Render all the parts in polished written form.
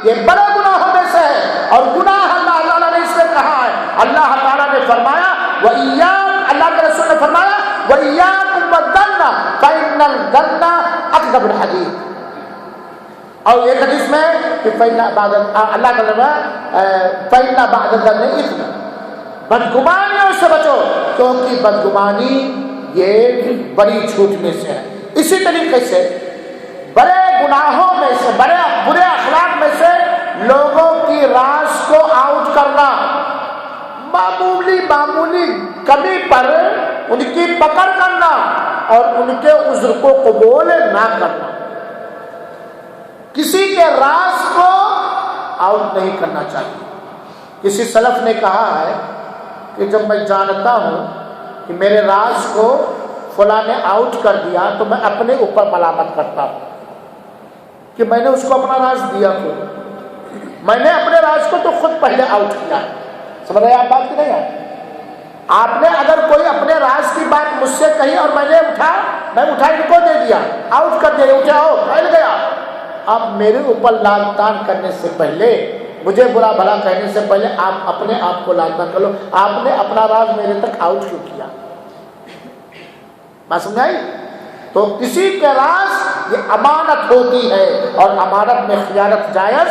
یہ بڑے گناہوں میں سے ہے، اور گناہ اللہ تعالیٰ نے اس سے کہا ہے، اللہ تعالیٰ نے فرمایا وَإِيَّاكُمْ، اللہ کے رسول نے فرمایا وَإِيَّاكُمْ وَالظَّنَّ فَإِنَّ الظَّنَّ أَكْذَبُ الْحَدِيثِ، اور ایک حدیث میں کہ اللہ تعالیٰ نے فَإِنَّ بَعْدَ الظَّنِّ إِثْمٌ، بدگمانیوں سے بچو کیونکہ بدگمانی یہ بڑی جھوٹ میں سے ہے۔ اسی طریقے سے بڑے گناہوں میں سے، برے اخلاق میں سے لوگوں کی راز کو آؤٹ کرنا، معمولی کمی پر ان کی پکڑ کرنا اور ان کے عذر کو قبول نہ کرنا، کسی کے راز کو آؤٹ نہیں کرنا چاہیے۔ کسی سلف نے کہا ہے کہ جب میں جانتا ہوں کہ میرے راز کو فلاں نے آؤٹ کر دیا تو میں اپنے اوپر ملامت کرتا ہوں کہ میں نے اس کو اپنا راز دیا کیوں، میں نے اپنے راز کو تو خود پہلے آؤٹ کیا۔ سمجھ رہے آپ بات کی نہیں ہے؟ آپ نے اگر کوئی اپنے راز کی بات مجھ سے کہی اور میں اٹھا کے کو دے دیا، آؤٹ کر دیا، اٹھاؤ پھیل گیا، اب میرے اوپر لال تان کرنے سے پہلے، مجھے برا بھلا کہنے سے پہلے آپ اپنے آپ کو لال تان کر لو، آپ نے اپنا راز میرے تک آؤٹ کیوں کیا؟ بات سمجھ آئی؟ تو کسی کے راز یہ امانت ہوتی ہے، اور امانت میں خیانت جائز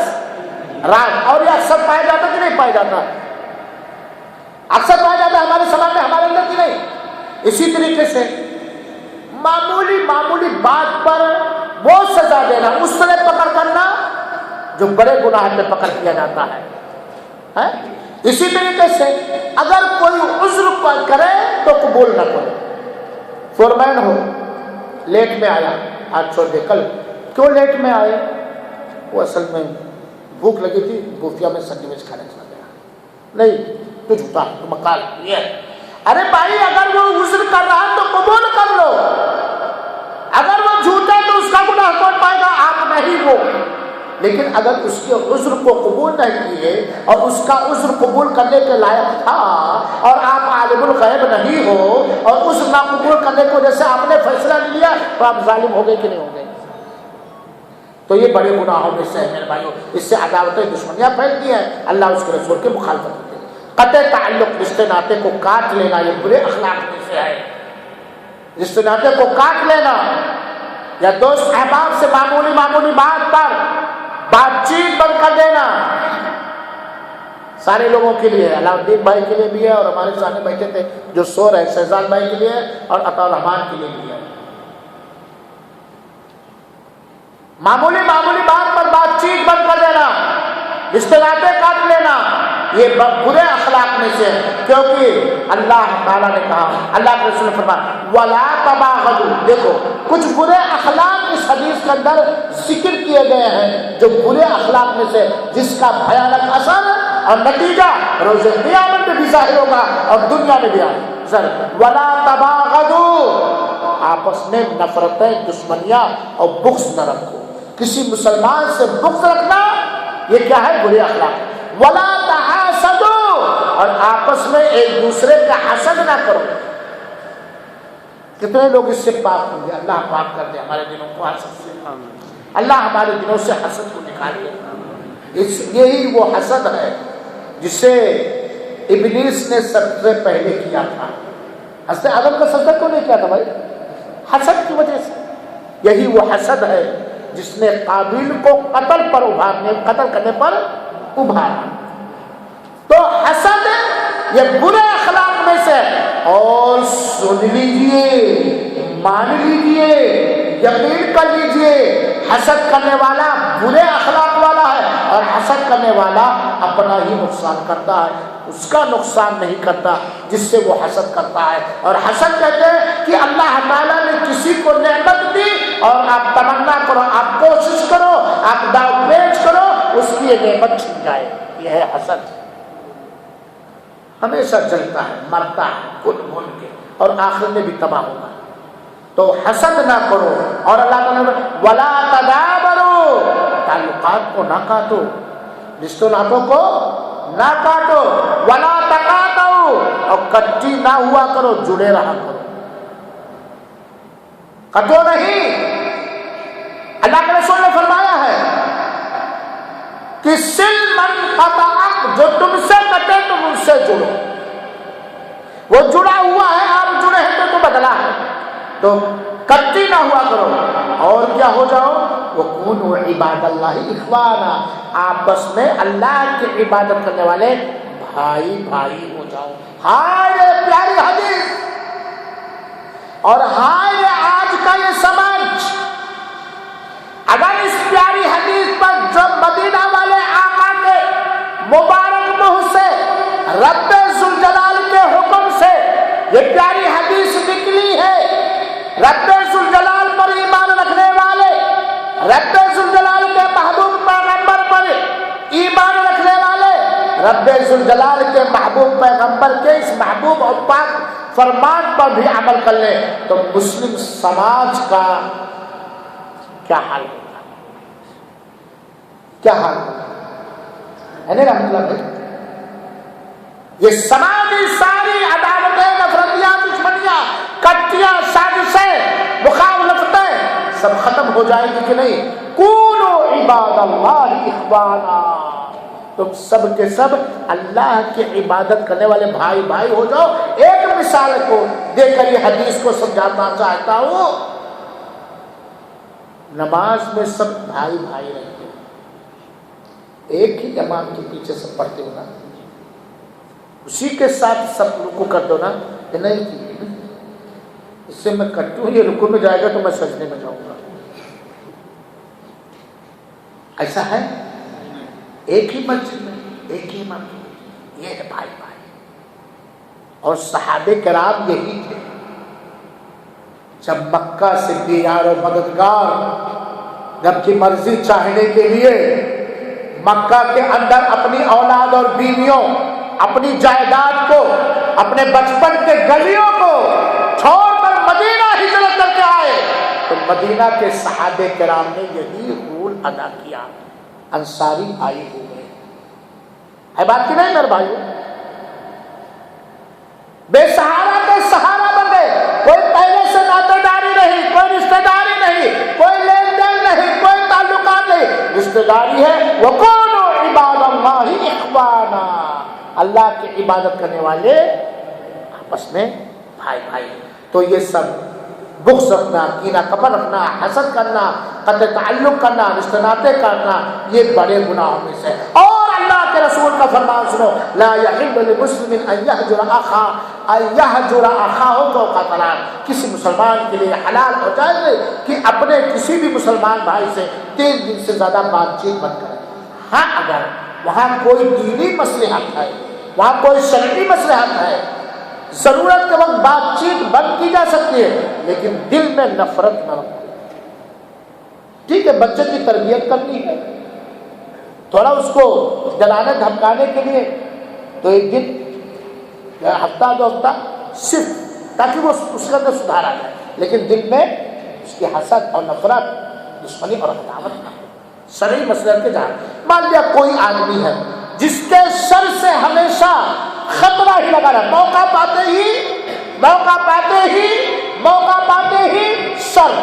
راز، اور یہ اکثر پایا جاتا کہ نہیں پایا جاتا؟ اکثر پایا جاتا ہے ہمارے سماج میں، ہمارے اندر کی نہیں۔ اسی طریقے سے معمولی بات پر وہ سزا دینا، اس طرح پکڑ کرنا جو بڑے گناہ میں پکڑ کیا جاتا ہے۔ اسی طریقے سے اگر کوئی عذر کرے تو قبول نہ کرو۔ فورمین ہو، لیٹ میں آیا، آج چھوڑ دے، کل کیوں لیٹ میں آئے؟ وہ اصل میں بھوک لگی تھی، گوفیا میں سینڈوچ کھانے چلا گیا۔ نہیں تو جھوٹا، تو مکال یہ، ارے بھائی اگر وہ عذر کر رہا ہے تو قبول کر لو، اگر وہ جھوٹا ہے تو اس کا گناہ کون پائے گا؟ آپ نہیں، وہ۔ لیکن اگر اس کے عذر کو قبول نہیں کیے اور اس کا عذر قبول کرنے کے لائق تھا اور آپ عالم الغیب نہیں ہو اور عذر نہ قبول کرنے کی وجہ سے آپ نے فیصلہ نہیں لیا تو آپ ظالم ہو گئے کہ نہیں ہو گئے؟ تو یہ بڑے گناہوں میں سے ہے میرے بھائیوں، اس سے عداوتیں دشمنیاں پھیلتی ہیں، اللہ اس کے رسول کی مخالفت ہوتی ہے۔ قطع تعلق، رشتے ناطے کو کاٹ لینا، یہ برے اخلاق میں سے ہے۔ رشتے ناطے کو کاٹ لینا، یا دوست احباب سے معمولی بات پر بات چیت بند کر دینا، سارے لوگوں کے لیے، علاء الدین بھائی کے لیے بھی ہے، اور ہمارے سامنے بیٹھے تھے جو سو رہے شہزاد بھائی کے لیے اور عطا الرحمان کے لیے بھی ہے۔ معمولی بات پر بات چیت بند کر دینا، رشتے ناطے کاٹ لینا، یہ برے اخلاق میں سے ہے، کیونکہ اللہ تعالیٰ نے کہا، اللہ کے رسول نے فرمایا وَلَا تَبَاغَضُوا۔ دیکھو کچھ برے اخلاق اس حدیث کے اندر ذکر کیے گئے ہیں، جو برے اخلاق میں سے جس کا بھیانک اثر اور نتیجہ روز قیامت میں بھی ظاہر ہوگا اور دنیا میں بھی ظاہر۔ وَلَا تَبَاغَضُوا، آپس میں نفرتیں، دشمنیاں اور بغض نہ رکھو۔ کسی مسلمان سے بغض رکھنا یہ کیا ہے؟ برے اخلاق۔ وَلَا تَحَاسَدُوا، اور آپس میں ایک دوسرے کا حسد نہ کرو۔ کتنے لوگ اس سے پاک ہوں گے؟ اللہ پاک کر دے ہمارے دلوں کو حسد سے، اللہ ہمارے دلوں سے حسد کو نکال دے۔ یہی وہ حسد ہے جسے ابلیس نے سب سے پہلے کیا تھا۔ حضرت آدم کا سجدہ کیوں نہیں کیا تھا بھائی؟ حسد کی وجہ سے۔ یہی وہ حسد ہے جس نے قابیل کو قتل کرنے پر ابھارا۔ تو حسد یہ برے اخلاق میں سے، اور سن لیجئے، مان لیجئے، یقین کر لیجئے، حسد کرنے والا برے اخلاق والا ہے، اور حسد کرنے والا اپنا ہی نقصان کرتا ہے، اس کا نقصان نہیں کرتا جس سے وہ حسد کرتا ہے۔ اور حسد کہتے ہیں کہ اللہ تعالیٰ نے کسی کو نعمت دی اور آپ تمنا کرو، آپ کوشش کرو، آپ داؤ پیچ کرو، اس کی یہ نعمت چھن جائے، یہ ہے حسد۔ ہمیشہ جلتا ہے، مرتا ہے کل بھول کے، اور آخر میں بھی تباہ ہوگا۔ تو حسد نہ کرو، اور اللہ تعالیٰ نے وَلَا تَدَابَرُوا، تعلقات کو نہ کاٹو، رشتوں ناطوں کو نہ کاٹو، وَلَا تَقَاطَعُوا، اور کٹی نہ ہوا کرو، جڑے رہا کرو، کٹو نہیں۔ اللہ کے رسول نے فرمایا ہے کہ سل من قطعک، جو تم سے کٹے تم ان سے جڑو. وہ جڑا ہوا ہے، آپ جڑے ہیں تو بدلا ہے، تو کٹی نہ ہوا کرو. اور کیا ہو جاؤ؟ وَكُونُوا عِبَادَ اللَّهِ إِخْوَانًا، آپس میں اللہ کی عبادت کرنے والے بھائی بھائی ہو جاؤ. ہائے پیاری حدیث، اور ہائے آج کا یہ سمجھ. اگر اس پیاری حدیث پر جو مدینہ والے آقا کے مبارک منہ سے رب ذوالجلال کے حکم سے یہ پیاری حدیث نکلی ہے، رب ذوالجلال پر ایمان رکھنے والے، رب ذوالجلال کے محبوب پیغمبر پر ایمان رکھنے والے، رب ذوالجلال کے محبوب پیغمبر کے اس محبوب اور پاک فرمان پر بھی عمل کر لیں، تو مسلم سماج کا کیا حال ہوگا؟ کیا حال ہوگا؟ ہے نا رحمت اللہ بھائی؟ یہ سماجی ساری عداوتیں، نفرتیاں، دشمنیاں، کٹیاں، سازشیں، مخالفتیں سب ختم ہو جائیں گی کہ نہیں؟ کونوا عباد اللہ اخوانا، تم سب کے سب اللہ کی عبادت کرنے والے بھائی بھائی ہو جاؤ. ایک مثال کو دے کر یہ حدیث کو سمجھانا چاہتا ہوں. نماز میں سب بھائی بھائی رہتے ہیں، ایک ہی امام کے پیچھے سب پڑھتے ہو نا، اسی کے ساتھ سب رکوع کر دو نا. نہیں، اس سے میں کٹوں، یہ رکوع میں جائے گا تو میں سجدے میں جاؤں گا. ایسا ہے؟ ایک ہی مسجد میں ایک ہی امام، یہ ہے بھائی بھائی. اور صحابہ کرام یہی تھے. جب مکہ سے دیار و مددگار رب کی مرضی چاہنے کے لیے مکہ کے اندر اپنی اولاد اور بیویوں، اپنی جائیداد کو، اپنے بچپن کے گلیوں کو چھوڑ کر مدینہ ہجرت کر کے آئے، تو مدینہ کے صحابہ کرام نے یہی رول ادا کیا. انصاری بھائی ہو گئے. ہے بات کی نہیں میرے بھائیو؟ بے سہارا کے سہارا بن گئے. کوئی پہلے سے ناطے داری نہیں، کوئی رشتہ داری نہیں، کوئی لین دین نہیں، کوئی تعلقات نہیں. رشتہ داری ہے وَكُونُوا عِبَادَ اللَّهِ إِخْوَانًا، اللہ کی عبادت کرنے والے آپس میں بھائی بھائی. تو یہ سب بغض رکھنا، کینہ کپر رکھنا، حسد کرنا، قطع تعلق کرنا، رشتہ ناطے کرنا، یہ بڑے گناہوں میں سے. اور اللہ کے رسول کا فرمان سنو، لا يحل لمسلم ان يهجر اخاه فوق ثلاث. کسی مسلمان کے لیے حلال ہو جائے کہ اپنے کسی بھی مسلمان بھائی سے 3 دن سے زیادہ بات چیت مت کرے. ہاں اگر وہاں کوئی دینی مصلحت ہے، وہاں کوئی شرعی مصلحت ہے، ضرورت کے وقت بات چیت بند کی جا سکتی ہے، لیکن دل میں نفرت نہ رکھو. ٹھیک ہے، بچے کی تربیت کرنی ہے، تھوڑا اس کو جلانے دھمکانے کے لیے تو ایک دن یا ہفتہ 2 ہفتہ صرف، تاکہ وہ اس کے اندر سدھار آ جائے، لیکن دل میں اس کی حسد اور نفرت، دشمنی اور عداوت نہ ہو. شرعی مسئلے کے جہاں مان لیا کوئی آدمی ہے جس کے سر سے ہمیشہ خطرہ ہی لگا رہا، موقع پاتے ہی شر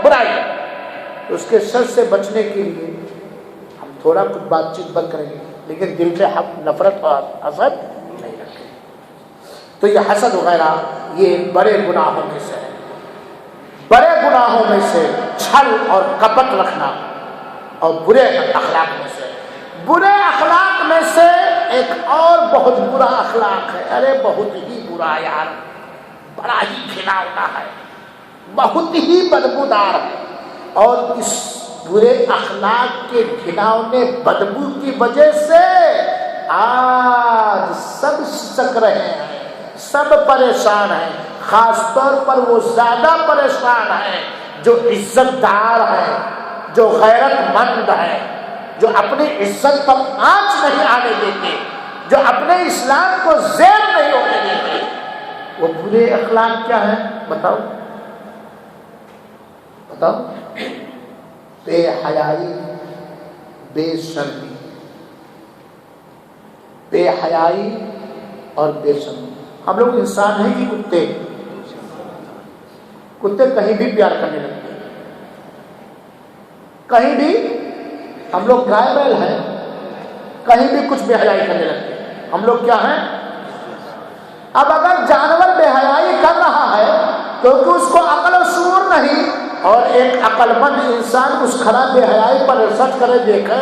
برائی، اس کے شر سے بچنے کے لیے ہم تھوڑا کچھ بات چیت بند کریں گے، لیکن دل میں نفرت اور حسد نہیں رکھیں. تو یہ حسد وغیرہ یہ بڑے گناہوں میں سے ہے. بڑے گناہوں میں سے چھل اور کپٹ رکھنا اور برے اخلاق میں سے. برے اخلاق میں سے ایک اور بہت برا اخلاق ہے. ارے بہت ہی برا یار، بڑا ہی گھناؤنا ہے، بہت ہی بدبودار ہے. اور اس برے اخلاق کے گھناؤنے بدبو کی وجہ سے آج سب سک رہے ہیں، سب پریشان ہیں. خاص طور پر وہ زیادہ پریشان ہیں جو عزت دار ہیں، جو غیرت مند ہیں، جو اپنی عزت پر آنچ نہیں آنے دیتے، جو اپنے اسلام کو زیر نہیں ہونے دیتے. وہ برے اخلاق کیا ہیں بتاؤ؟ بے حیائی، بے شرمی، بے حیائی اور بے شرمی. ہم لوگ انسان ہیں کہ کتے کہیں بھی پیار کرنے لگتے ہیں، کہیں بھی ہم لوگ گائے بیل ہیں، کہیں بھی کچھ بے حیائی کرنے لگتے ہیں. ہم لوگ کیا ہیں؟ اب اگر جانور بے حیائی کر رہا ہے کیونکہ اس کو عقل و شعور نہیں، اور ایک عقل مند انسان اس کھڑا بے حیائی پر ریسرچ کرے، دیکھے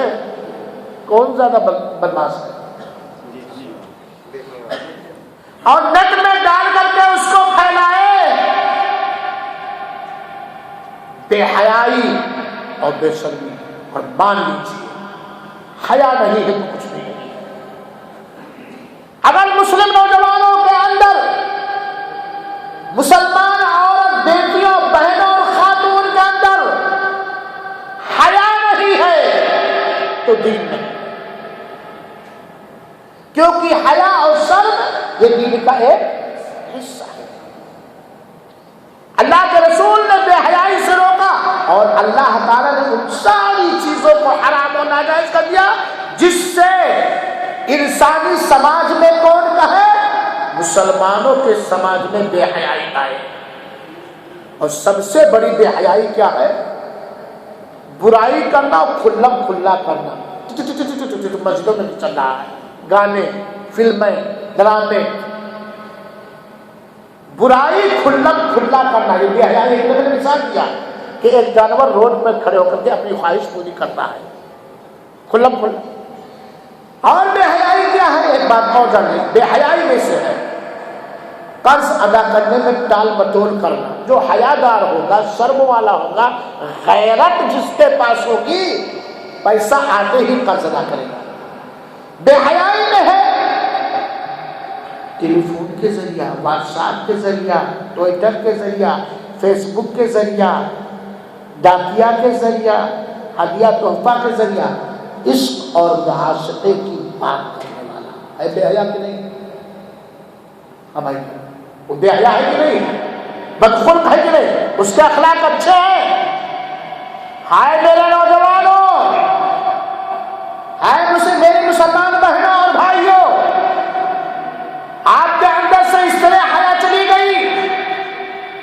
کون زیادہ بدماش ہے، اور نیٹ میں ڈال کر کے اس کو پھیلائے. بے حیائی اور بے شرمی، اور مان لیجیے حیا نہیں ہے تو کچھ بھی نہیں. اگر مسلم نوجوانوں کے اندر، مسلمان عورت بیٹیوں بہنوں اور خاتون کے اندر حیا نہیں ہے تو دین نہیں، کیونکہ حیا اور شرم یہ دین کا ایک حصہ ہے. اللہ کے رسول نے بے حیائی سے روکا، اور اللہ تعالیٰ نے ان ساری چیزوں کو حرام و ناجائز کر دیا جس سے انسانی سماج میں کون کہے؟ مسلمانوں کے سماج میں بے حیائی آئے. اور سب سے بڑی بے حیائی کیا ہے؟ برائی کرنا اور کھلم کھلا کرنا. مسجدوں میں چل رہا ہے، گانے، فلمیں، ڈرامے، برائی کھلم کھلا کرنا. یہ بے حیائی ایک نے مثال دیا کہ ایک جانور روڈ پر کھڑے ہو کر کے اپنی خواہش پوری کرتا ہے کھلم کھلا. اور بے حیائی کیا ہے؟ ایک بات اور جانیے، بے حیائی میں سے ہے قرض ادا کرنے میں ٹال مٹول کرنا. جو حیادار ہوگا، شرم والا ہوگا، غیرت جس کے پاس ہوگی، پیسہ آتے ہی قرض ادا کرے گا. بے حیائی میں ہے ٹیلی فون کے ذریعہ، واٹس ایپ کے ذریعہ، ٹویٹر کے ذریعہ، فیس بک کے ذریعہ، ڈاکیا کے ذریعہ، ہدیہ تحفہ کے ذریعہ عشق اور معاشقے کی بات کرنے والا ہے. بے حیا کہ نہیں؟ ہاں بھائی، وہ بے حیا ہے کہ نہیں؟ بدخلق ہے کہ نہیں؟ اس کے اخلاق اچھے ہیں؟ ہائے میرے نوجوانوں، ہائے میری مسلمان بہنوں اور بھائیوں، آپ کے اندر سے اس طرح حیا چلی گئی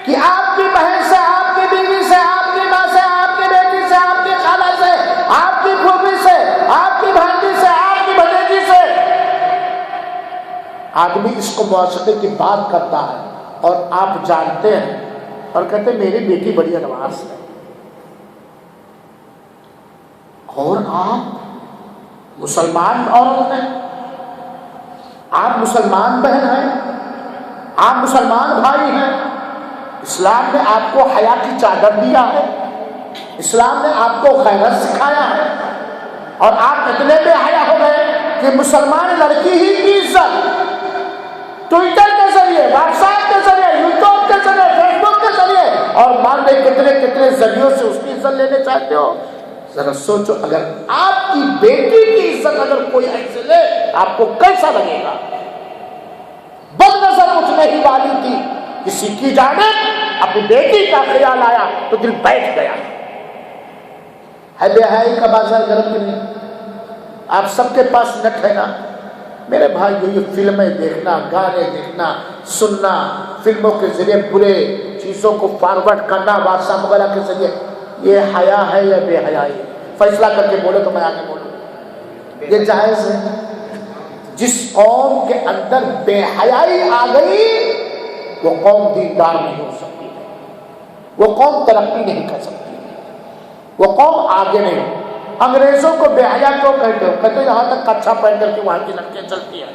کہ آپ کی بہن سے، آپ کی بیوی سے، آپ کی ماں سے، آپ کی بیٹی سے، آپ کی خالہ سے، آپ کی پھوپھی سے، آپ کی بھانجی سے، آپ کی بھتیجی سے آدمی اس کو معاشرے کی بات کرتا ہے، اور آپ جانتے ہیں اور کہتے ہیں میری بیٹی بڑی ایڈوانس ہے. اور آپ مسلمان عورت ہیں، آپ مسلمان بہن ہیں، آپ مسلمان بھائی ہیں. اسلام نے آپ کو حیا کی چادر دیا ہے، اسلام نے آپ کو غیرت سکھایا ہے، اور آپ اتنے بے حیا ہو گئے کہ مسلمان لڑکی ہی کی عزت ٹویٹر کے ذریعے، واٹس ایپ کے ذریعے، یوٹیوب کے ذریعے، فیس بک کے ذریعے، اور مان لے کتنے ذریعوں سے اس کی عزت لینے چاہتے ہو. ذرا سوچو، اگر آپ کی بیٹی کی عزت اگر کوئی ایسے لے آپ کو کیسا لگے گا؟ بد نظر اٹھنے ہی والی تھی، کسی کی جانب اپنی بیٹی کا خیال آیا تو دل بیٹھ گیا. ہے بے حیائی کا بازار گرم کہ نہیں؟ آپ سب کے پاس نیٹ ہے نا میرے بھائی. یہ فلمیں دیکھنا، گانے دیکھنا، سننا، فلموں کے ذریعے برے چیزوں کو فارورڈ کرنا واٹس ایپ وغیرہ کے ذریعے، یہ حیا ہے یا بے حیائی ہے؟ فیصلہ کر کے بولے تو میں آگے بولوں. یہ جائز ہے. جس قوم کے اندر بے حیائی آ گئی وہ قوم دیندار نہیں ہو سکتی، وہ قوم ترقی نہیں کر سکتی، وہ قوم آگے نہیں. انگریزوں کو بے حیا کیوں کہتے ہو؟ کہتے ہیں یہاں تک کچھا پہن کر کے وہاں کی لڑکیاں چلتی ہیں.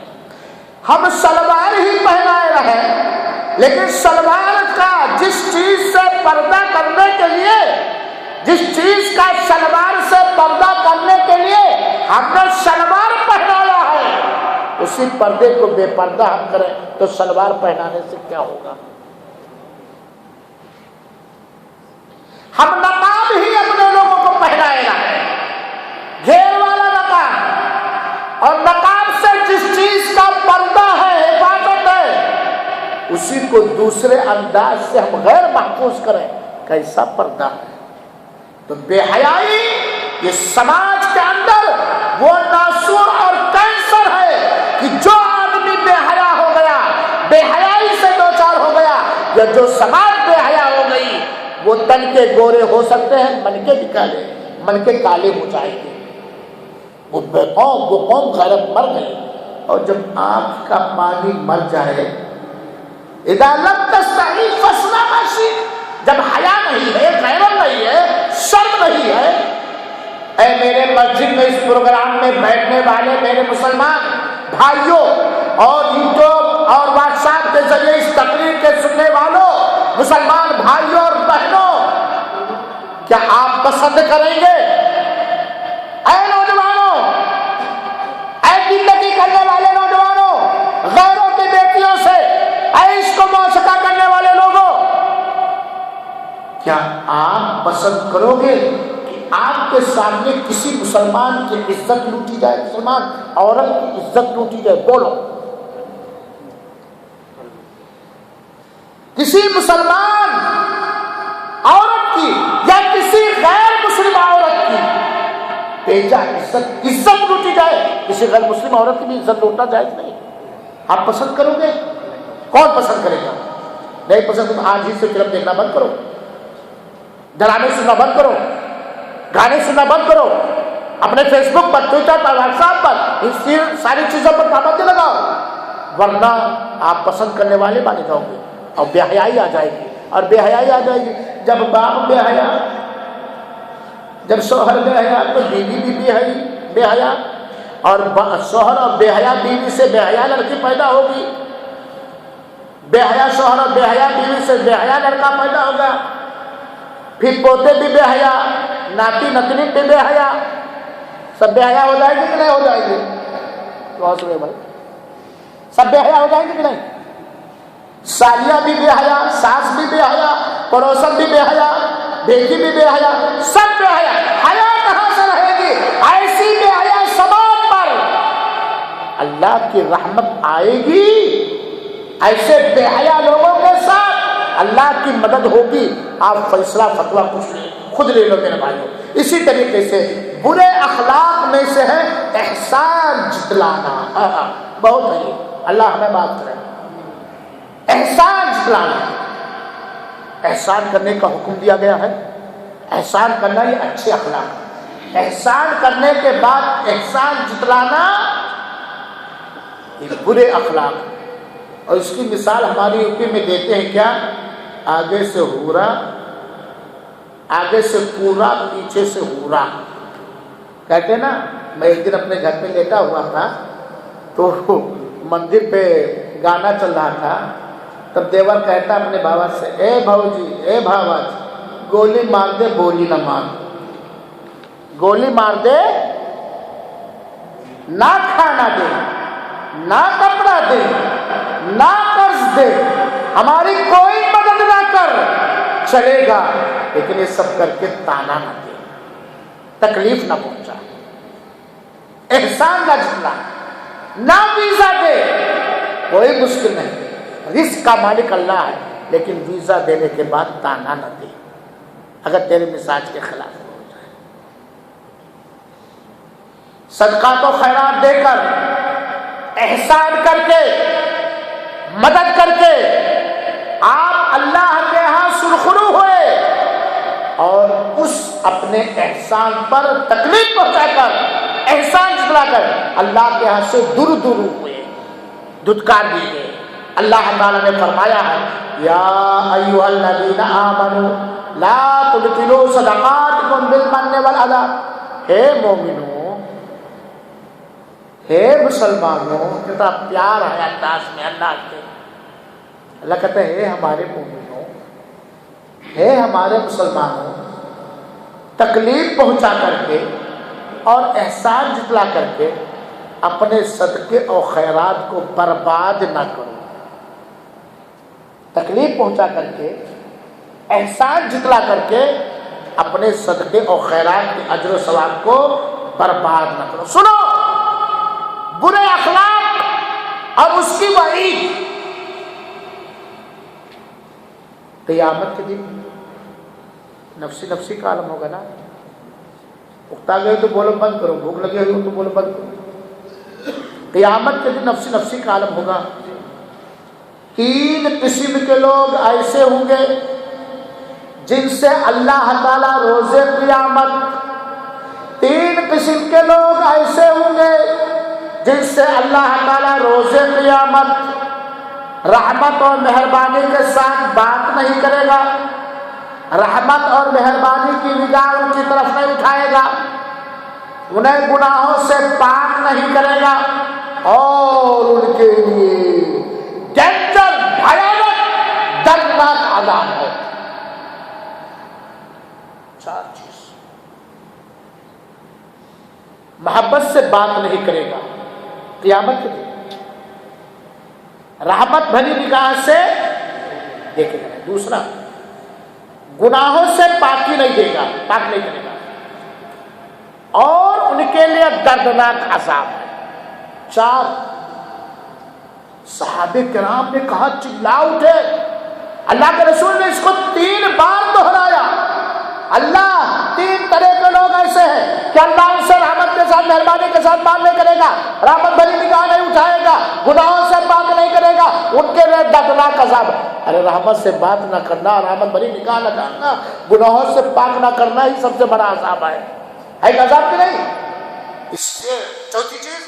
ہم شلوار ہی پہنائے رہے، لیکن شلوار کا جس چیز سے پردہ کرنے کے لیے، جس چیز کا شلوار سے پردہ کرنے کے لیے ہم نے شلوار پہنایا ہے، اسی پردے کو بے پردہ ہم کریں تو شلوار پہنانے سے کیا ہوگا؟ ہم نقاب ہی اپنے لوگوں کو پہنائے رہے، گھیر والا نقاب، اور نقاب سے جس چیز کا پردہ ہے، حفاظت ہے، اسی کو دوسرے انداز سے ہم غیر محفوظ کریں، کیسا پردہ ہے؟ تو بے حیائی یہ سماج کے اندر وہ ناسور اور کینسر ہے کہ جو آدمی بے حیا ہو گیا، بے حیائی سے دوچار ہو گیا، یا جو سماج بے حیا ہو گئی، وہ تن کے گورے ہو سکتے ہیں، من کے بھی کالے، من کے کالے ہو جائیں گے. وہ قوم غیرت مر گئی. اور جب آنکھ کا پانی مر جائے، اذا لم تستحی فاصنع ما شئت، جب حیا نہیں ہے، غیرت نہیں ہے، شرم نہیں ہے. اے میرے مسجد میں اس پروگرام میں بیٹھنے والے میرے مسلمان بھائیوں اور یوٹیوب اور واٹس ایپ کے ذریعے اس تقریر کے سننے والوں مسلمان بھائیوں اور بہنوں، کیا آپ پسند کریں گے؟ اے نوجوانوں، اے زندگی کرنے والے نوجوانوں، غیروں کی بیٹیوں سے، اے عشق و معشوقہ کرنے والے لوگوں، کیا آپ پسند کرو گے کہ آپ کے سامنے کسی مسلمان کی عزت لوٹی جائے، مسلمان عورت کی عزت لوٹی جائے؟ بولو. کسی مسلمان عورت کی یا کسی غیر مسلم عورت کی بیجا عزت لوٹی جائے، کسی غیر مسلم عورت کی بھی عزت لوٹنا جائز نہیں. آپ پسند کرو گے؟ کون پسند کرے گا؟ نہیں پسند تو آج ہی سے فلم دیکھنا بند کرو، ڈرامے سننا بند کرو، گانے سننا بند کرو، اپنے فیس بک پر، ٹویٹر پر، واٹس ایپ پر ان ساری چیزوں پر پابندی لگاؤ، ورنہ آپ پسند کرنے والے بنے جاؤ گے اور بے حیائی آ جائے گی. اور بے حیائی آ جائے گی جب باپ بے حیا، جب شوہر بے حیا تو بیوی بھی بے حیا، اور شوہر اور بے حیا بیوی سے بے حیا لڑکی پیدا ہوگی، بے حیا شوہر اور بے حیا بیوی سے بے حیا لڑکا پیدا ہوگا، پھر پوتے بھی بے حیا، ناتی نتنی بھی بے حیا، سب بے حیا ہو جائے گی کہ نہیں ہو جائے گی؟ بھائی سب بے حیا ہو جائیں گے کہ نہیں؟ سالیاں بھی بے حیا، ساس بھی بے حیا، پڑوسن بھی بے حیا، بیٹی بھی بے حیا، سب بے حیا. حیا کہاں سے رہے گی؟ ایسی بے حیا سماج پر اللہ کی رحمت آئے گی. ایسے بے حیا لوگوں کے ساتھ اللہ کی مدد ہوگی. آپ فیصلہ فتویٰ خود لے لو میرے بھائیوں. اسی طریقے سے برے اخلاق میں سے ہے احسان جتلانا. بہت ہے، اللہ ہمیں معاف کرے. احسان جتلانا، احسان کرنے کا حکم دیا گیا ہے. احسان کرنا یہ اچھے اخلاق. احسان کرنے کے بعد احسان جتلانا یہ برے اخلاق. اور اس کی مثال ہماری یوپی میں دیتے ہیں کیا؟ آگے سے ہورا، آگے سے پورا، پیچھے سے ہورا. کہتے ہیں نا، میں ایک دن اپنے گھر پہ لیٹا ہوا تھا تو مندر پہ گانا چل رہا تھا. تب دیور کہتا اپنے بابا سے، اے بھاؤ جی، اے بھاوا جی، گولی مار دے بولی نہ مار، گولی مار دے نہ کھانا دے، نہ کپڑا دے، نہ قرض دے، ہماری کوئی مدد نہ کر، چلے گا لیکن یہ سب کر کے تانا نہ دے، تکلیف نہ پہنچا، احسان نہ جتلا، نہ ویزا دے. کوئی مشکل نہیں، رزق کا مالک اللہ ہے، لیکن ویزا دینے کے بعد تانا نہ دے اگر تیرے مزاج کے خلاف ہو جائے. صدقات و خیرات دے کر، احسان کر کے، مدد کر کے آپ اللہ کے ہاں سرخرو ہوئے، اور اس اپنے احسان پر تکلیف پہنچا کر، احسان جتلا کر اللہ کے ہاں سے دور ہوئے، دھتکار دیے. اللہ تعالیٰ نے فرمایا ہے، یا ایھا الذین آمنوا لا تبطلوا صدقاتکم بالمن والأذی. ہے مومنوں، ہے مسلمانوں، کتنا پیار ہے انداز میں اللہ کے. اللہ کہتا ہے ہمارے مومنوں، ہے ہمارے مسلمانوں، تکلیف پہنچا کر کے اور احسان جتلا کر کے اپنے صدقے اور خیرات کو برباد نہ کرو. تکلیف پہنچا کر کے، احسان جتلا کر کے اپنے صدقے اور خیرات کے اجر و ثواب کو برباد نہ کرو. سنو برے اخلاق اور اس کی وعید. قیامت کے دن نفسی کا عالم ہوگا نا. اکتا گئے تو بولو بند کرو، بھوک لگے ہوئے تو بولو بند کرو. قیامت کے دن نفسی کا عالم ہوگا. 3 قسم کے لوگ ایسے ہوں گے جن سے اللہ تعالیٰ روز قیامت، 3 قسم کے لوگ ایسے جن سے اللہ تعالیٰ روز قیامت رحمت اور مہربانی کے ساتھ بات نہیں کرے گا، رحمت اور مہربانی کی نگاہ ان کی طرف نہیں اٹھائے گا، انہیں گناہوں سے پاک نہیں کرے گا، اور ان کے لیے ڈینجر بھیانک دردناک عذاب ہے۔ چار چیز، محبت سے بات نہیں کرے گا قیامت کے دن، رحمت بھری نگاہ سے دیکھے گا، دوسرا گناہوں سے پاکی نہیں دے گا، پاک نہیں کرے گا، اور ان کے لیے دردناک عذاب ہے۔ چار، صحابہ کرام نے کہا، چلا اٹھے، اللہ کے رسول نے اس کو 3 بار دہرایا، اللہ 3 طرح کے لوگ ایسے ہیں کہ اللہ ان سے رحمت کے ساتھ مہربانی کے ساتھ بات نہیں کرے گا، رحمت بھری نگاہ نہیں اٹھائے گا، گناہوں سے بات نہیں کرے گا، ان کے لیے دردناک عذاب ہے۔ ارے رحمت سے بات نہ کرنا، رحمت بھری نگاہ نہ کرنا، گناہوں سے پاک نہ کرنا ہی سب سے بڑا عذاب ہے عذاب کی نہیں۔ اس سے چوتھی چیز،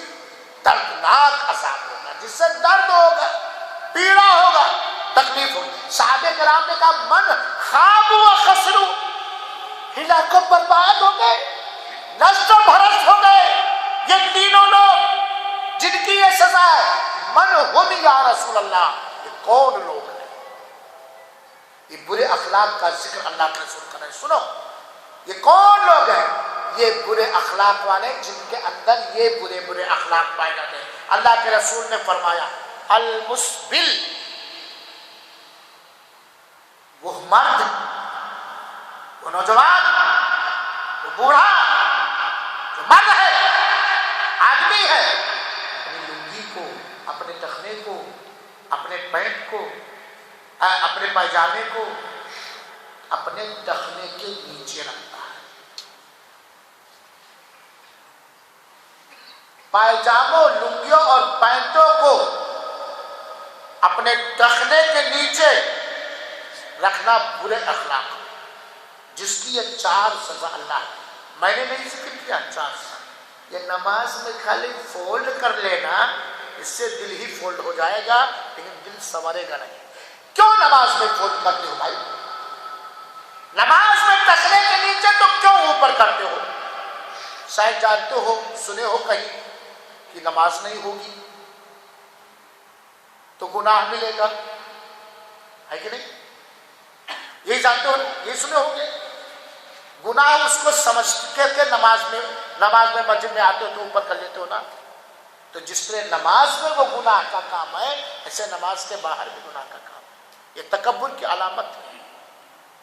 دردناک عذاب ہوگا، جس سے درد ہوگا، پیڑا ہوگا، تکلیف ہوگی۔ صحابہ کرام نے کہا، من خاب و خسرو، ہلاک و برباد ہو گئے، نشت و بھرست ہو گئے یہ تینوں لوگ جن کی یہ سزا ہے۔ من ہم یا رسول اللہ، یہ کون لوگ ہیں؟ یہ برے اخلاق کا ذکر اللہ کے رسول کر رہے ہیں، سنو، یہ کون لوگ ہیں؟ یہ برے اخلاق والے جن کے اندر یہ برے برے اخلاق پائے جاتے ہیں۔ اللہ کے رسول نے فرمایا، المسبل، وہ مرد، وہ نوجوان، وہ بوڑھا، جو مرد ہے، آدمی ہے، اپنی لنگی کو، اپنے ٹخنے کو، اپنے پینٹ کو، اپنے پائجامے کو اپنے ٹخنے کے نیچے رکھتا ہے۔ پائجاموں، لنگیوں اور پینٹوں کو اپنے ٹخنے کے نیچے رکھنا برے اخلاق، جس کی یہ 4 سزا اللہ، میں نے نہیں ذکر کیا 4 سزا۔ یہ نماز میں خالی فولڈ کر لینا، اس سے دل ہی فولڈ ہو جائے گا، لیکن دل سنورے گا نہیں۔ کیوں نماز میں فولڈ کرتے ہو بھائی؟ نماز میں ٹخنے کے نیچے تو کیوں اوپر کرتے ہو؟ شاید جانتے ہو، سنے ہو کہیں کہ نماز نہیں ہوگی تو گناہ ملے گا، ہے کہ نہیں؟ یہی جانتے ہو، یہ سنے ہو گے، گناہ اس کو سمجھ کے نماز میں مسجد میں آتے ہو تو اوپر کر لیتے ہو نا۔ تو جس طرح نماز میں وہ گناہ کا کام ہے، ایسے نماز کے باہر بھی گناہ کا کام ہے۔ یہ تکبر کی علامت ہے،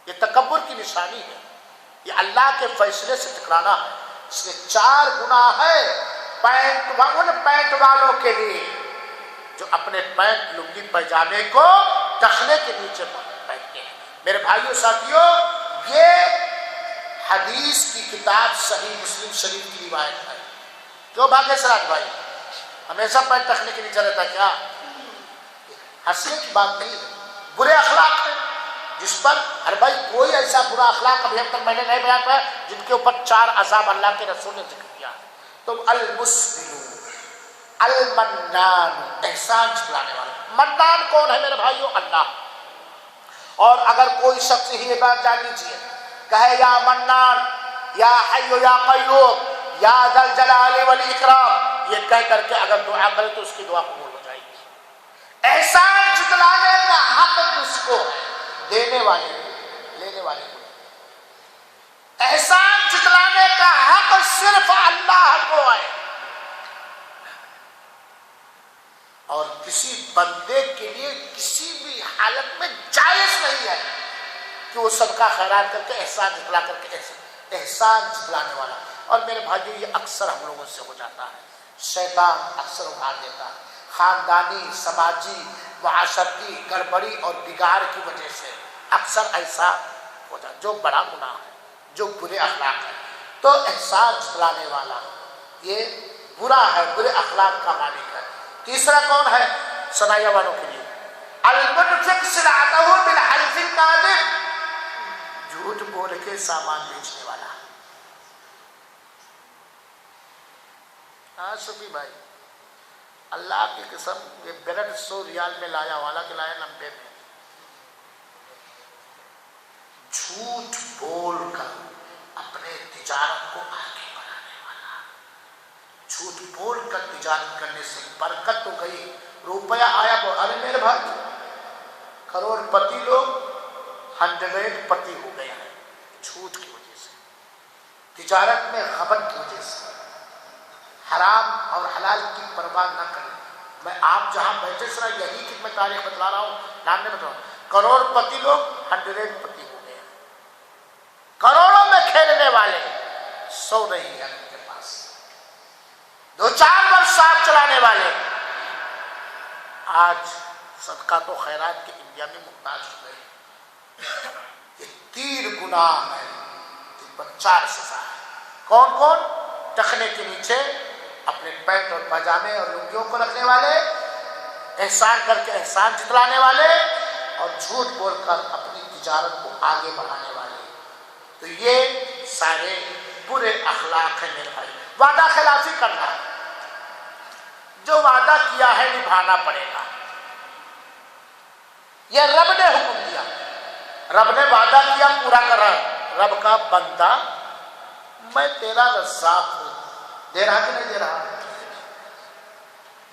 یہ تکبر کی نشانی ہے، یہ اللہ کے فیصلے سے ٹکرانا ہے۔ اس لیے 4 گناہ ہے ان پینٹ والوں کے لیے جو اپنے پینٹ، لنگی، پیجامے کو ٹخنے کے نیچے پہنتے ہیں۔ میرے بھائیوں ساتھیوں، یہ حدیث کی کتاب صحیح مسلم شریف کی روایت ہے۔ کیوں بھاگے سراج بھائی؟ ہمیشہ پینٹ ٹخنے کے نیچے رہتا ہے کیا؟ ہنسنے کی بات نہیں ہے، برے اخلاق ہے جس پر، ارے بھائی کوئی ایسا برا اخلاق ابھی تک میں نے نہیں بیان کیا جن کے اوپر 4 عذاب اللہ کے رسول نے ذکر کیا۔ تو المسبل، المنان، احسان جتلانے والا۔ منان کون ہے میرے بھائیوں؟ اللہ۔ اور اگر کوئی شخص ہی یہ بات جان لیجیے، کہے یا منان، یا حی یا قیوم، یا ذا الجلال والاکرام، یہ کہہ کر کے اگر دعا کرے تو اس کی دعا قبول ہو جائے گی۔ احسان جتلانے کا حق کس کو ہے؟ دینے والے کو، لینے والے کو۔ احسان جتلانے کا حق صرف اللہ کو ہے، اور کسی بندے کے لیے کسی بھی حالت میں جائز نہیں ہے کہ وہ صدقہ خیرات کر کے احسان جتلا کر کے احسان جتلانے والا۔ اور میرے بھائیو، یہ اکثر ہم لوگوں سے ہو جاتا ہے، شیطان اکثر ابھار دیتا ہے، خاندانی، سماجی، معاشرتی گڑبڑی اور بگاڑ کی وجہ سے اکثر ایسا ہو جاتا، جو بڑا گناہ ہے، جو برے اخلاق ہے۔ تو احسان جتلانے والا یہ برا ہے، برے اخلاق کا مالک ہے۔ تیسرا کون ہے سنائیے والوں کے لیے؟ المنفق سلعتہ بالحلف الکاذب، جھوٹ بول کے سامان بیچنے والا۔ ہاں صفی بھائی، اللہ کی قسم یہ برڈ 100 ریال میں لایا والا کہ لایا 90 میں. جھوٹ بول کر اپنے تجارت کو آگے بڑھانے والا. جھوٹ بول کر تجارت کرنے سے برکت تو گئی, روپیہ آیا. ارے میرے بھائی, کروڑ پتی لوگ 100 پتی ہو گئے ہیں جھوٹ کی وجہ سے, تجارت میں غبن کی وجہ سے. حرام اور حلال کی پرواہ نہ کریں. میں آپ جہاں بیٹھے سر یہی کہ میں تاریخ بتلا رہا ہوں, نام نہیں بتا رہا ہوں. کروڑ پتی لوگ 100 پتی ہو گئے ہیں. کروڑوں میں کھیلنے والے 100 نہیں ہے ان کے پاس. 2-4 برس ساتھ چلانے والے آج صدقات و خیرات کے انڈیا میں محتاج ہو گئے. یہ 3 گناہ ہے, 3 پر 4 سزا ہے. کون کون؟ ٹخنے کے نیچے اپنے پینٹ اور پاجامے اور لنگیوں کو رکھنے والے, احسان کر کے احسان جتلانے والے, اور جھوٹ بول کر اپنی تجارت کو آگے بڑھانے والے. تو یہ سارے برے اخلاق ہیں میرے بھائی. وعدہ خلافی کرنا, جو وعدہ کیا ہے نبھانا پڑے گا. یہ رب نے حکم دیا, رب نے وعدہ کیا پورا کر رہا ہے. رب کا بندہ میں تیرا رزاق ہوں, دے رہا کہ نہیں دے رہا؟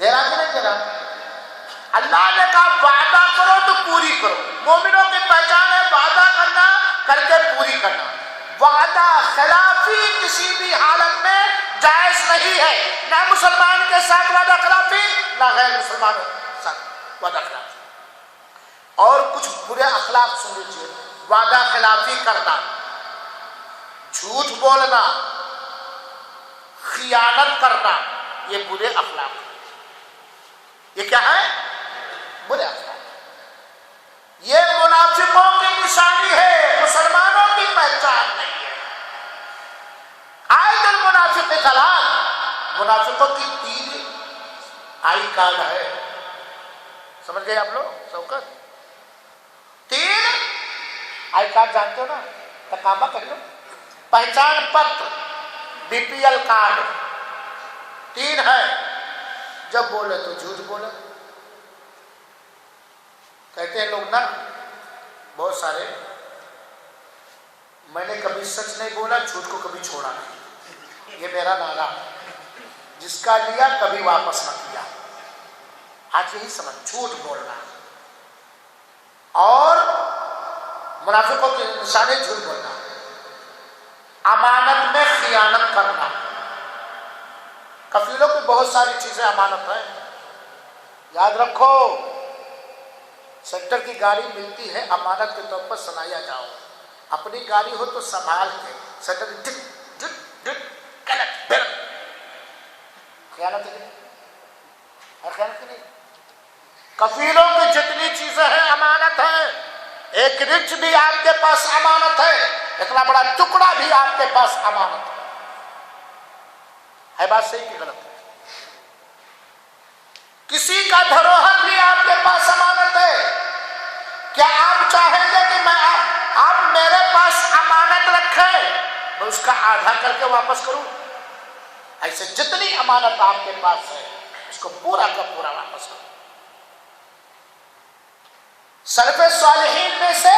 دے رہا کہ نہیں دے رہا؟ اللہ نے کہا وعدہ کرو تو پوری کرو. مومنوں کی پہچان ہے وعدہ کرنا, کر کے پوری کرنا. وعدہ خلافی کسی بھی حالت میں جائز نہیں ہے, نہ مسلمان کے ساتھ وعدہ خلافی, نہ غیر مسلمانوں کے ساتھ وعدہ خلافی. اور کچھ برے اخلاق سن لیجیے. وعدہ خلافی کرنا, جھوٹ بولنا, خیانت کرنا, یہ برے اخلاق ہیں. یہ کیا ہے؟ برے اخلاق. یہ منافقوں کی نشانی ہے, مسلمانوں کی پہچان نہیں ہے. آئے المنافق ثلاث, منافقوں کی 3 آئی کارڈ ہے. سمجھ گئے آپ لوگ؟ شوکت 3 آئی کارڈ جانتے ہو نا, تقابہ کر لو. پہچان پتر, BPL کارڈ, 3 ہے. جب بولے تو جھوٹ بولے. کہتے ہیں لوگ نا بہت سارے, میں نے کبھی سچ نہیں بولا, جھوٹ کو کبھی چھوڑا نہیں. یہ میرا نعرہ, جس کا لیا کبھی واپس نہ کیا. آج یہی سمجھ, جھوٹ بولنا. اور منافقوں کی نشانی جھوٹ بولنا. امانت میں خیانت کرنا. کفیلوں کی بہت ساری چیزیں امانت ہیں, یاد رکھو. سینٹر کی گاڑی ملتی ہے امانت کے طور پر, سنایا جاؤ. اپنی گاڑی ہو تو سنبھال کے, سینٹر ڈٹ ڈٹ ڈٹ کلٹ بر. خیانت نہیں ہے, خیانت نہیں. کفیلوں کی جتنی چیزیں ہیں امانت ہیں. ایک رچ بھی آپ کے پاس امانت ہے, اتنا بڑا ٹکڑا بھی آپ کے پاس امانت ہے. بات صحیح کہ غلط ہے؟ کسی کا دھروہر بھی آپ کے پاس امانت ہے. کیا آپ چاہیں گے کہ میں آپ میرے پاس امانت رکھیں, میں اس کا آدھا کر کے واپس کروں؟ ایسے جتنی امانت آپ کے پاس ہے اس کو پورا کا پورا واپس کروں. سلف صالحین میں سے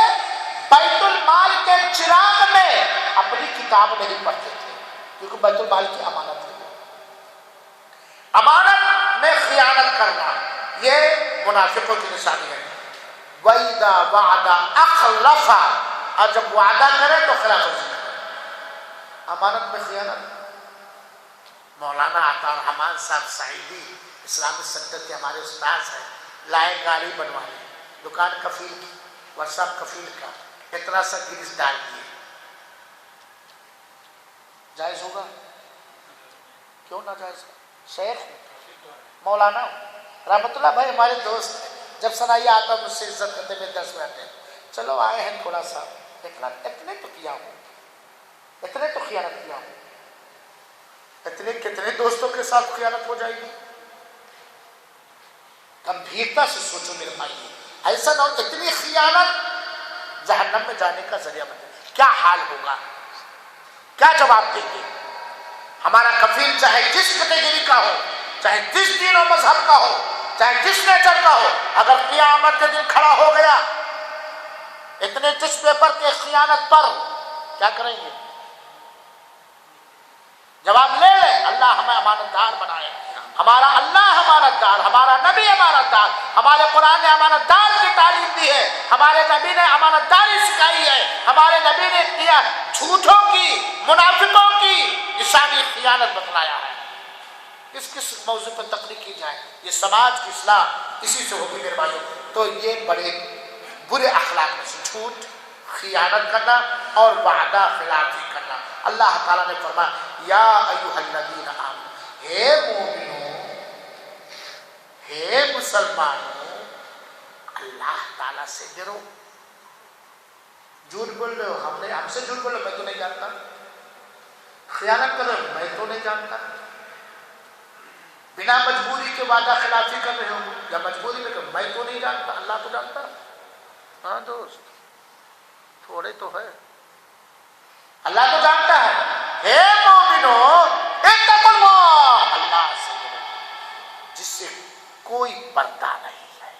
بیت المال کے چراغ میں اپنی کتاب نہیں پڑھتے تھے, کیونکہ بیت المال کی امانت ہے. امانت میں خیانت کرنا یہ منافقوں کی نشانی ہے. وَإِذَا وَعَدَ أَخْلَفَ, اور جب وعدہ کرے تو خلاف ورزی کرے. امانت میں خیانت. مولانا عطا الرحمان صاحب سعیدی اسلامی سینٹر کے ہمارے استاذ ہیں, لائے گاڑی بنوانے, دکان کفیل کی, ورکشاپ کفیل کا, اتنا سا گریس ڈال دیے. جائز ہوگا؟ کیوں نہ جائز ہو؟ شیخ مولانا رحمت اللہ بھائی ہمارے دوست ہیں, جب سنائیے آتا مجھ سے عزت کرتے میں 10 منٹ ہیں, چلو آئے ہیں تھوڑا سا, اتنے تو کیا ہوں, اتنے تو خیانت کیا ہوں. اتنے کتنے دوستوں کے ساتھ خیانت ہو جائے گی. گمبھیرتا سے سوچو میرے بھائی, ایسا نہ ہو اتنی خیانت جہنم میں جانے کا ذریعہ بن جائے. کیا حال ہوگا, کیا جواب دیں گے؟ ہمارا کفیل چاہے جس کیٹیگری کا ہو, چاہے جس دین و مذہب کا ہو، چاہے جس نیچر کا ہو، اگر قیامت کے دن کھڑا ہو گیا اتنے ٹش پیپر کے خیانت پر، کیا کریں گے؟ جواب لے لے، اللہ ہمیں امانت دار بنائے، ہمارا اللہ امانت دار، ہمارا نبی امانت دار، ہمارے قرآن نے امانت دار کی تعلیم دی ہے، ہمارے نبی نے امانت داری سکھائی ہے، ہمارے نبی نے کیا جھوٹوں کی، منافقوں کی نشانی خیانت بتلایا ہے۔ کس موضوع پر تقریر کی جائے؟ یہ سماج کی اصلاح اسی سے ہوگی میرے بھائیوں۔ تو یہ بڑے برے اخلاق میں سے جھوٹ، خیانت کرنا اور وعدہ خلافی کرنا۔ اللہ تعالیٰ نے فرمایا یا ایھا الذین آمنوا، اے مومنوں، اے مسلمانوں، اللہ تعالیٰ سے ڈرو۔ جھوٹ بول رہے ہو، ہم سے جھوٹ بول رہے ہو، میں تو نہیں جانتا۔ خیانت کر رہے ہو، میں تو نہیں جانتا۔ بنا مجبوری کے وعدہ خلافی کر رہے ہو یا مجبوری میں میں تو نہیں جانتا، اللہ تو جانتا۔ ہاں دوست، تھوڑے تو ہے، اللہ تو جانتا ہے۔ اے مومنوں اتقوا اللہ، اللہ سے ڈرو جس سے کوئی پردہ نہیں ہے،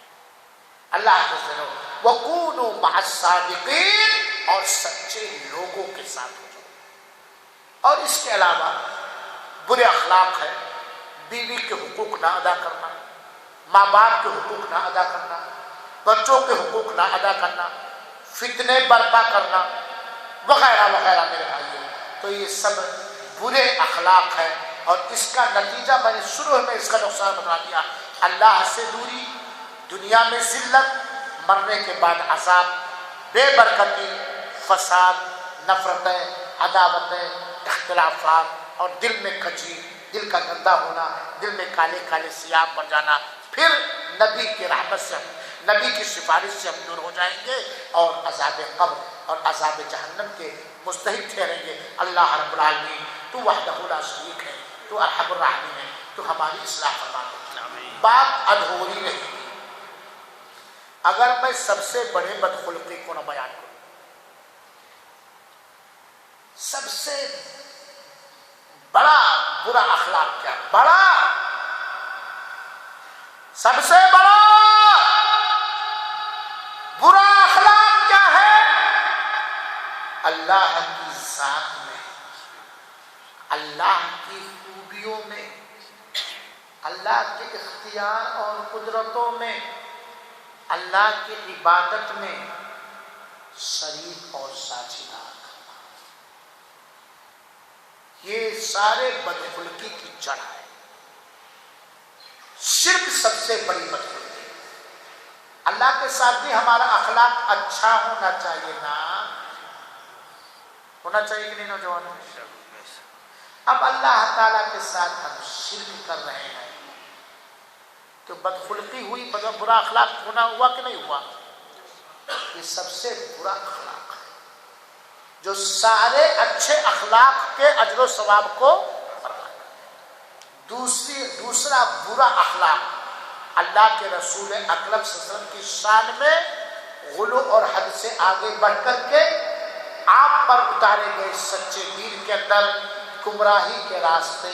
اللہ سے ڈرو۔ وکونوا مع الصادقین، اور سچے لوگوں کے ساتھ ہو جاؤ۔ اور اس کے علاوہ برے اخلاق ہے بیوی کے حقوق نہ ادا کرنا، ماں باپ کے حقوق نہ ادا کرنا، بچوں کے حقوق نہ ادا کرنا، فتنے برپا کرنا وغیرہ وغیرہ میرے بھائیوں۔ تو یہ سب برے اخلاق ہے، اور اس کا نتیجہ میں نے شروع میں اس کا نقصان بتا دیا، اللہ سے دوری، دنیا میں ذلت، مرنے کے بعد عذاب، بے برکتی، فساد، نفرتیں، عداوتیں، اختلافات، اور دل میں کجی، دل کا گندا ہونا، دل میں کالے کالے سیاہ پڑ جانا۔ پھر نبی کی رحمت سے، نبی کی سفارش سے ہم دور ہو جائیں گے، اور عذاب قبر اور عذاب جہنم کے مستحق ٹھہریں گے۔ اللہ رب العالمین تو وحدہ لا شریک ہے، تو ارحم الراحمین ہے، تو ہماری اصلاح فرما دے۔ بات ادھوری رہی اگر میں سب سے بڑے بدخلقی کو نہ بیان کروں۔ سب سے بڑا برا اخلاق کیا ہے؟ بڑا، سب سے بڑا برا اخلاق کیا ہے؟ اللہ کی ذات میں، اللہ کی خوبیوں میں، اللہ کے اختیار اور قدرتوں میں، اللہ کی عبادت میں شریک اور ساجھیدار۔ یہ سارے بدخلقی کی جڑ ہے۔ شرک سب سے بڑی بدخلقی۔ اللہ کے ساتھ بھی ہمارا اخلاق اچھا ہونا چاہیے نا، ہونا چاہیے کہ نہیں نوجوانوں؟ اب اللہ تعالیٰ کے ساتھ ہم شرک کر رہے ہیں تو بدخلقی ہوئی، برا اخلاق ہونا ہوا کہ نہیں ہوا؟ یہ سب سے برا اخلاق ہے جو سارے اچھے اخلاق کے اجر و ثواب کو برباد۔ دوسرا برا اخلاق اللہ کے رسول اکرم صلی اللہ علیہ وسلم کی شان میں غلو اور حد سے آگے بڑھ کر کے آپ پر اتارے گئے سچے دین کے اندر گمراہی کے راستے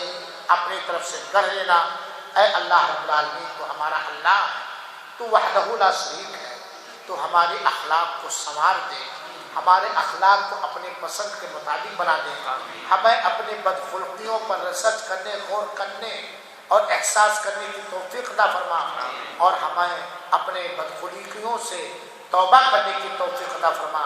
اپنی طرف سے گڑھ لینا۔ اے اللہ رب العالمین، تو ہمارا اللہ تو وحدہ لا شریک ہے، تو ہمارے اخلاق کو سنوار دے، ہمارے اخلاق کو اپنے پسند کے مطابق بنا دے، ہمیں اپنے بدخلقیوں پر ریسرچ کرنے، غور کرنے اور احساس کرنے کی توفیق عطا فرما، اور ہمیں اپنے بدخلقیوں سے توبہ کرنے کی توفیق عطا فرما،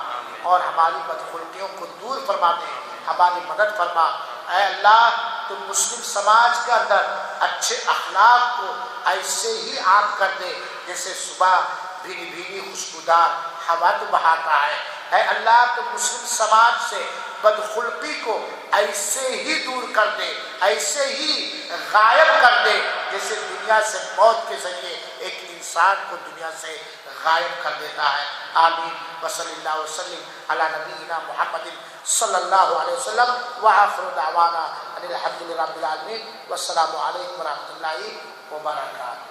اور ہماری بدخلقیوں کو دور فرما دے، ہماری مدد فرما۔ اے اللہ، تو مسلم سماج کے اندر اچھے اخلاق کو ایسے ہی عام کر دے جیسے صبح بھیگی بھیگی خوشبودار ہوا تو بہاتا ہے۔ اے اللہ، تو مسلم سماج سے بدخلقی کو ایسے ہی دور کر دے، ایسے ہی غائب کر دے جیسے دنیا سے موت کے ذریعے ایک انسان کو دنیا سے غائب کر دیتا ہے۔ آمین۔ وصلی اللہ وسلم علی نبینا محمد صلی اللہ علیہ وسلم، وآخر دعوانا ان الحمد للہ رب العالمین، والسلام علیکم ورحمۃ اللہ وبرکاتہ۔